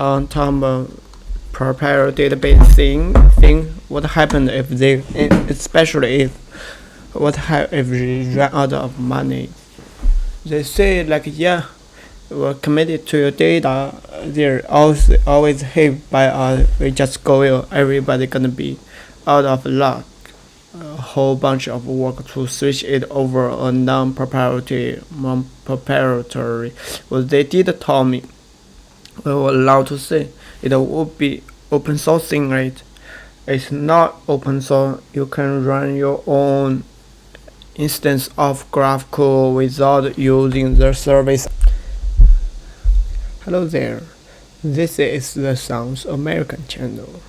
on Tom proprietary database thing. What happened if they, especially if if they run out of money? They say like, yeah, we're committed to your data. They're always hit by us. We just go. Everybody gonna be out of luck. A whole bunch of work to switch it over a non-proprietary. What they did tell me, we were allowed to say it would be open sourcing it. It's not open source. You can run your own instance of GraphQL without using the service. Hello there. This is the Sounds American channel.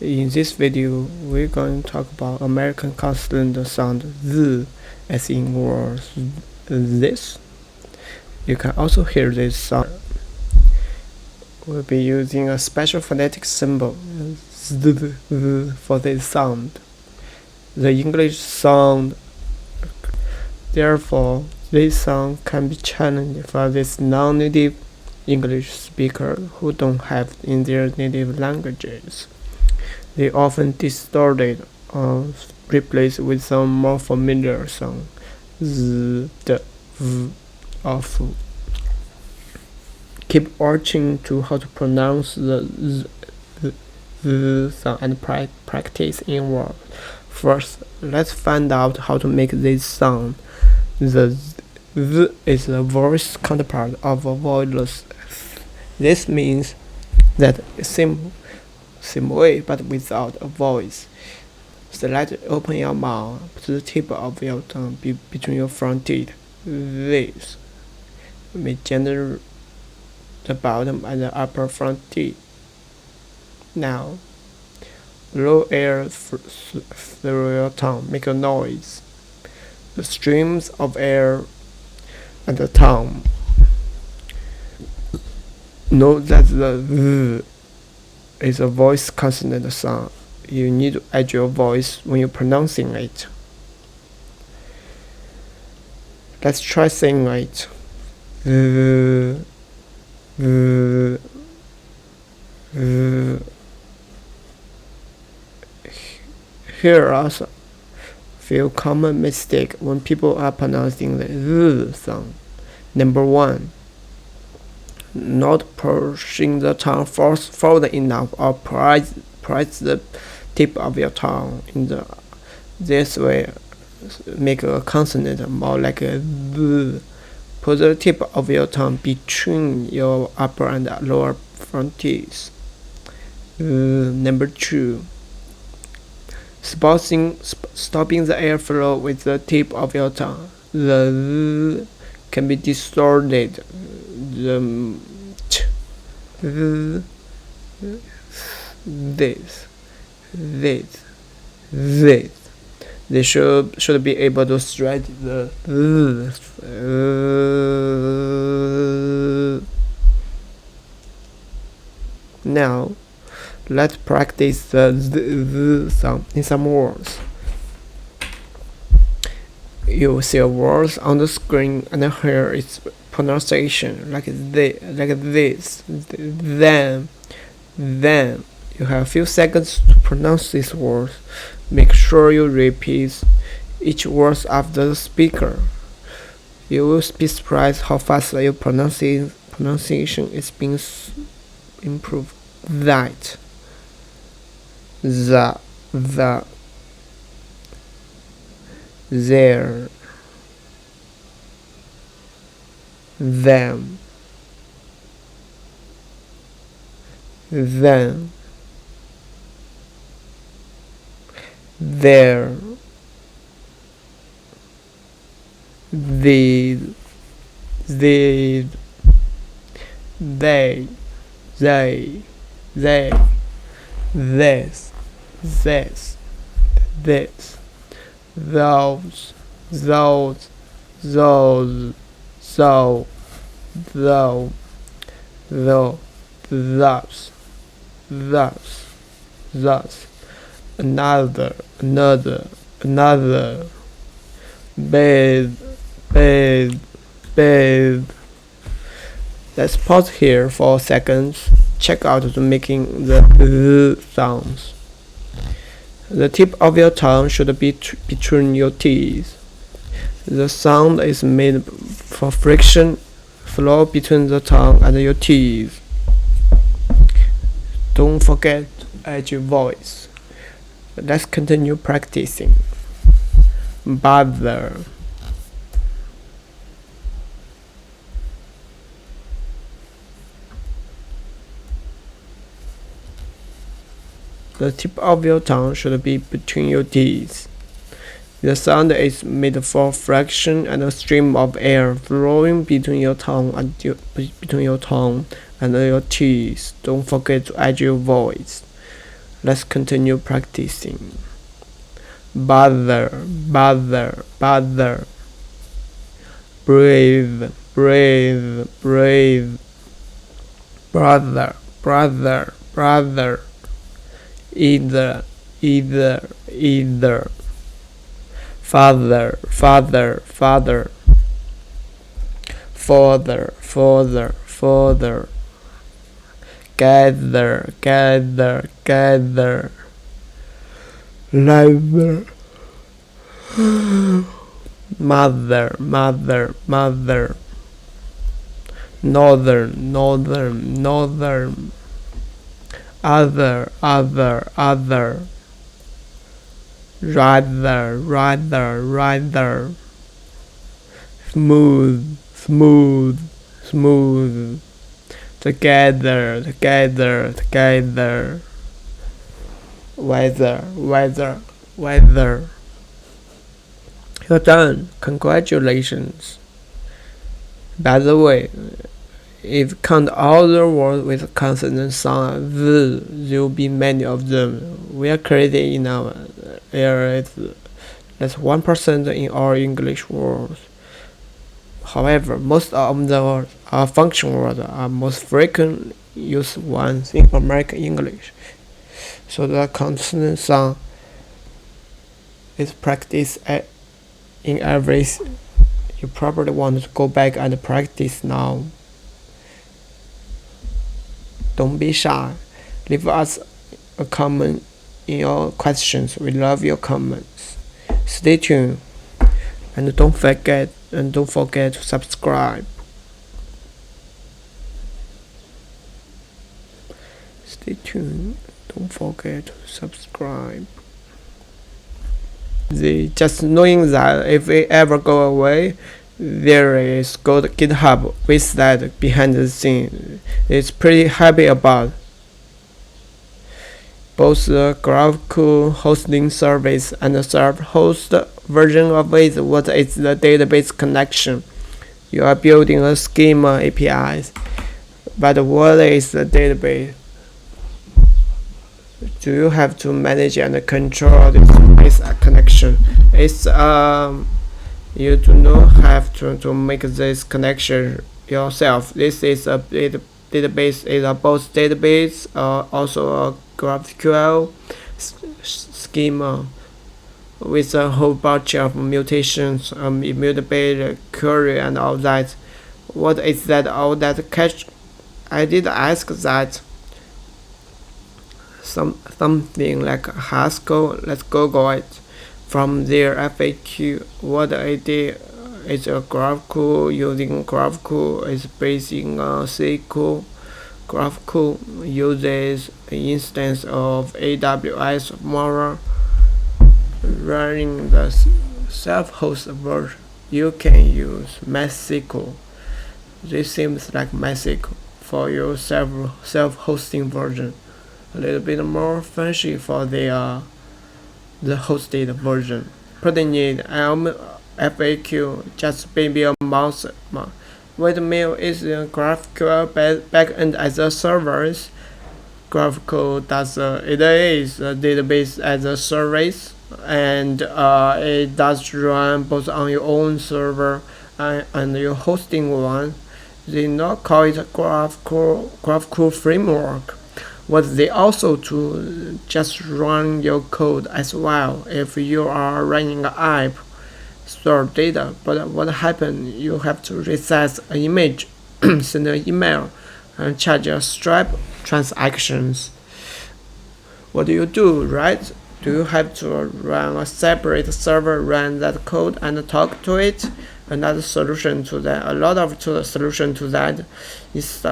In this video, we're going to talk about American consonant sound Z, as in words this. You can also hear this sound. We'll be using a special phonetic symbol Z for this sound. The English sound. Therefore, this sound can be challenging for this non-native English speaker who don't have it in their native languages. They often distorted or replaced with some more familiar sound, z, d, v, or f. Keep watching to how to pronounce the z sound and practice in words. First, let's find out how to make this sound. The z is the voice counterpart of a voiceless. This means that same way but without a voice. Slightly open your mouth, put the tip of your tongue between your front teeth. This may gender the bottom and the upper front teeth. Now, blow air through your tongue, make a noise. The streams of air and the tongue. Note that the v is a voice consonant sound. You need to add your voice when you're pronouncing it. Let's try saying it. Here are a few common mistakes when people are pronouncing the z sound. Number 1. Not pushing the tongue forward enough or press the tip of your tongue in this way make a consonant more like a z. Put the tip of your tongue between your upper and lower front teeth. Number 2. Stopping the airflow with the tip of your tongue. The z can be distorted. This. They should be able to stretch the Now, let's practice the z sound in some words. You see a word on the screen and hear its pronunciation like this. Then you have a few seconds to pronounce this word. Make sure you repeat each word after the speaker. You will be surprised how fast your pronunciation is being improved. That, the, there, them, then, there, they, this, those, so, though, thus, another, bathe, Let's pause here for a second. Check out the making the sounds. The tip of your tongue should be between your teeth. The sound is made for friction flow between the tongue and your teeth. Don't forget to add your voice. Let's continue practicing. Bother. The tip of your tongue should be between your teeth. The sound is made for friction and a stream of air flowing between your tongue and your teeth. Don't forget to add your voice. Let's continue practicing. Bother, bother, bother. Breathe, breathe, breathe. Brother, brother, brother. Either, either, either. Father, father, father. Father, father, father. Gather, gather, gather. Leather. Mother, mother, mother. Northern, northern, northern. Other, other, other. Rather, rather, rather. Smooth, smooth, smooth. Together, together, together. Weather, weather, weather. You're done. Congratulations. By the way, if you count all the words with consonant sound V, there will be many of them. We are crazy in our area. That's 1% in all English words. However, most of the words are function words are most frequently used ones in American English. So the consonant sound is practiced in every. You probably want to go back and practice now. Don't be shy. Leave us a comment in your questions. We love your comments. Stay tuned and don't forget to subscribe. Stay tuned. Don't forget to subscribe. Just knowing that if we ever go away, there is good GitHub with that behind the scene. It's pretty happy about both the graphical hosting service and the self-host version of it. What is the database connection? You are building a schema APIs, but what is the database? Do you have to manage and control this database connection? It's you do not have to make this connection yourself. This is a database is a both database, also a GraphQL schema with a whole bunch of mutations, immutable query and all that. What is that? All that catch? I did ask that something like Haskell. Let's Google it. From their FAQ, what I did is a GraphQL. Using GraphQL is based in SQL. GraphQL uses an instance of AWS Mara. Running the self-host version, you can use MySQL. This seems like MySQL for your self-hosting version. A little bit more fancy for the hosted version. Putting in FAQ, just maybe a mouse. Windmill is a GraphQL backend as a service. GraphQL does it is a database as a service, and it does run both on your own server and your hosting one. They not call it GraphQL framework. What they also to just run your code as well. If you are running an app, store data, but what happened? You have to reset an image send an email, and charge a Stripe transactions. What do you do, right? Do you have to run a separate server, run that code, and talk to it? Another solution to that, a lot of solution to that, is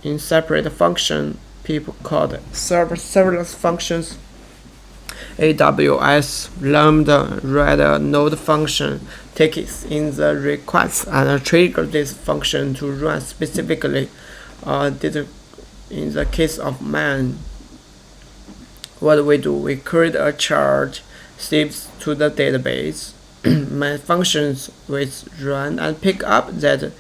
in separate function. People call it serverless functions. AWS Lambda read a node function, takes in the request, and trigger this function to run specifically. In the case of man, what we do, we create a chart, saves to the database. My functions with run and pick up that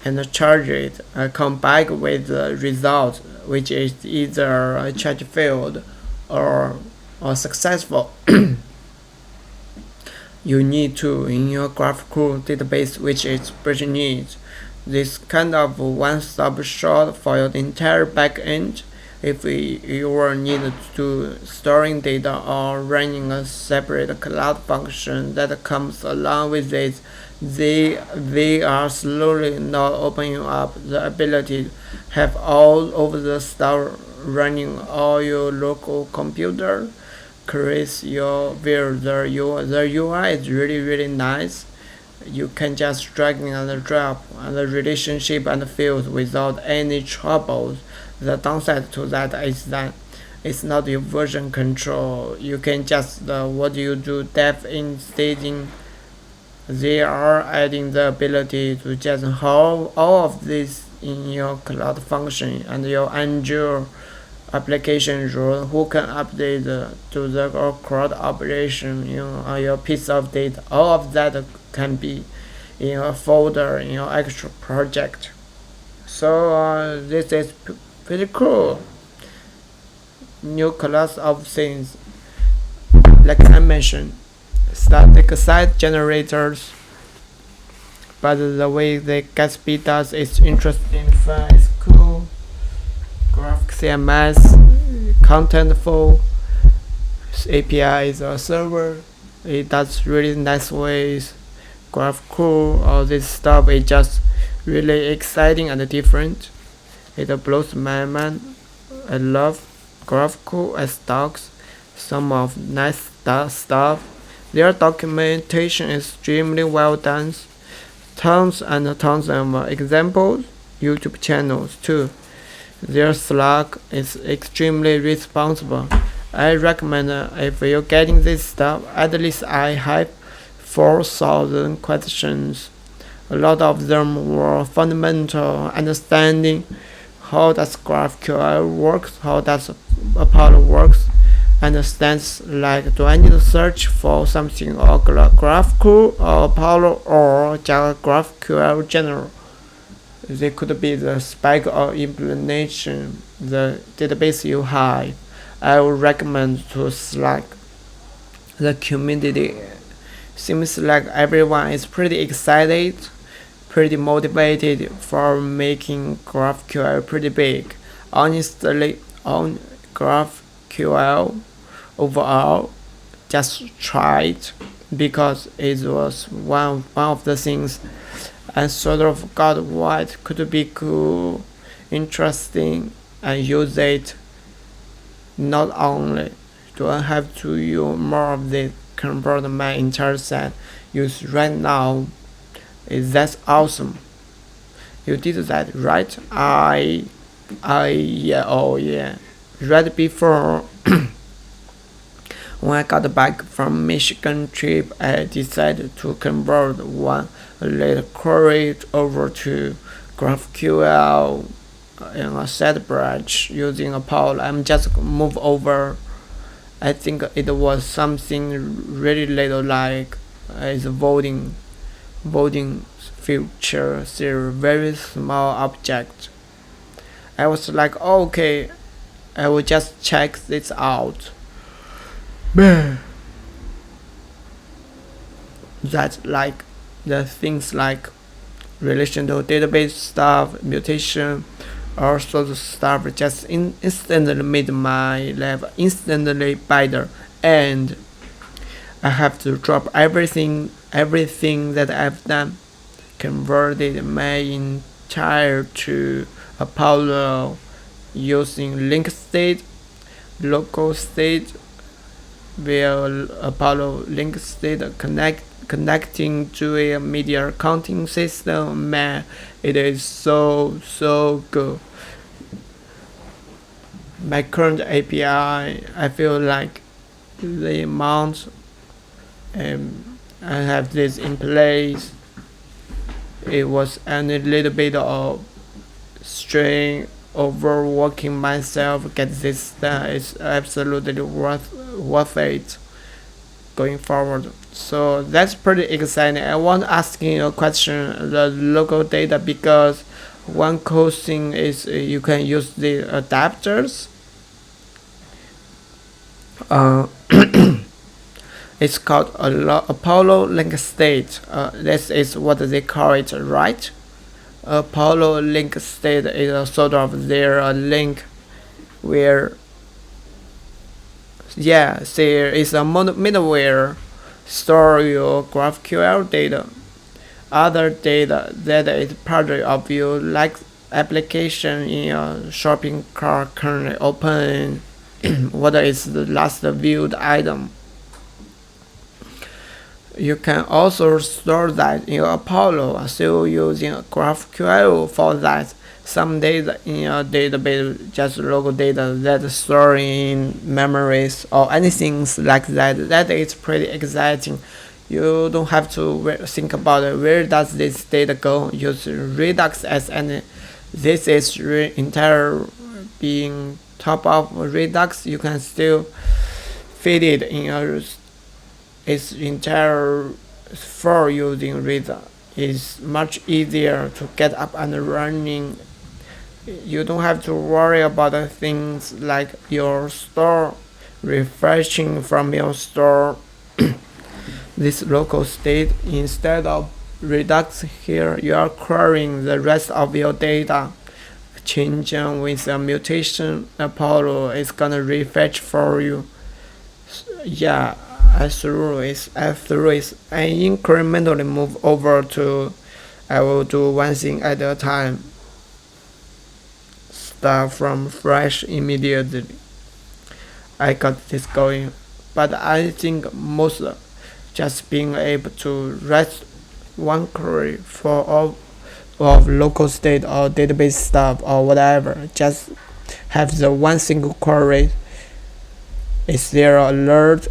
and charge it, come back with the result, which is either a charge failed or successful. You need to in your GraphQL database, which is pretty neat. This kind of one-stop shop for your entire backend. If you are needed to storing data or running a separate cloud function that comes along with it, they are slowly now opening up the ability to have all over the stuff running on your local computer. Creates your view. The UI is really nice. You can just drag and drop the relationship and fields without any troubles. The downside to that is that it's not your version control. You can just what do you do dev in staging. They are adding the ability to just hold all of this in your cloud function and your Azure application rule who can update to the cloud operation on your piece of data. All of that can be in a folder in your actual project. So this is pretty cool. New class of things, like I mentioned, static site generators. But the way the Gatsby does is interesting, fun, it's cool. Graph CMS, contentful. API is a server. It does really nice ways. GraphQL, all this stuff is just really exciting and different. It blows my mind. I love GraphQL as docs. Some of nice stuff. Their documentation is extremely well done. Tons and tons of examples. YouTube channels too. Their Slack is extremely responsible. I recommend if you're getting this stuff, at least I have 4,000 questions. A lot of them were fundamental understanding how does GraphQL works, how does Apollo works, understands like do I need to search for something or GraphQL or Apollo or Java GraphQL general. They could be the spec or implementation, the database you have. I would recommend to Slack. The community seems like everyone is pretty excited, pretty motivated for making GraphQL pretty big. Honestly, on GraphQL overall, just try it because it was one of the things I sort of got what could be cool, interesting, and use it. Not only do I have to use more of this, convert my entire set use right now. That's awesome. You did that, right? Yeah, oh yeah. Right before when I got back from Michigan trip, I decided to convert one little query over to GraphQL in a set branch using Apollo. I'm just move over. I think it was something really little like is voting feature, still very small object. I was like, oh, okay, I will just check this out. Man, that like the things like relational database stuff, mutation, all sorts of stuff just instantly made my life instantly better, and I have to drop everything that I've done, converted my tied to Apollo using link state, local state, where Apollo link state connecting to a media counting system. Man, it is so good. My current API, I feel like the amount I have this in place, it was a little bit of strain overworking myself. Get this done is absolutely worth it going forward. So that's pretty exciting. I want to ask you a question, the local data, because one cool thing is you can use the adapters. Uh, it's called Apollo Link State. This is what they call it, right? Apollo Link State is a sort of their link where, yeah, there is a middleware store your GraphQL data, other data that is part of your like application in your shopping cart currently open. What is the last viewed item? You can also store that in Apollo, so using GraphQL for that. Some data in your database, just local data that store in memories or anything like that. That is pretty exciting. You don't have to think about it. Where does this data go? Use Redux as any. This is entire being top of Redux. You can still feed it in its entire for using Redux. It's much easier to get up and running. You don't have to worry about things like your store refreshing from your store. This local state, instead of Redux here, you are querying the rest of your data. Changing with a mutation, Apollo is gonna refetch for you. Yeah, after it, I incrementally move over to, I will do one thing at a time. Start from fresh immediately. I got this going, but I think most just being able to write one query for all of local state or database stuff or whatever, just have the one single query. Is there alert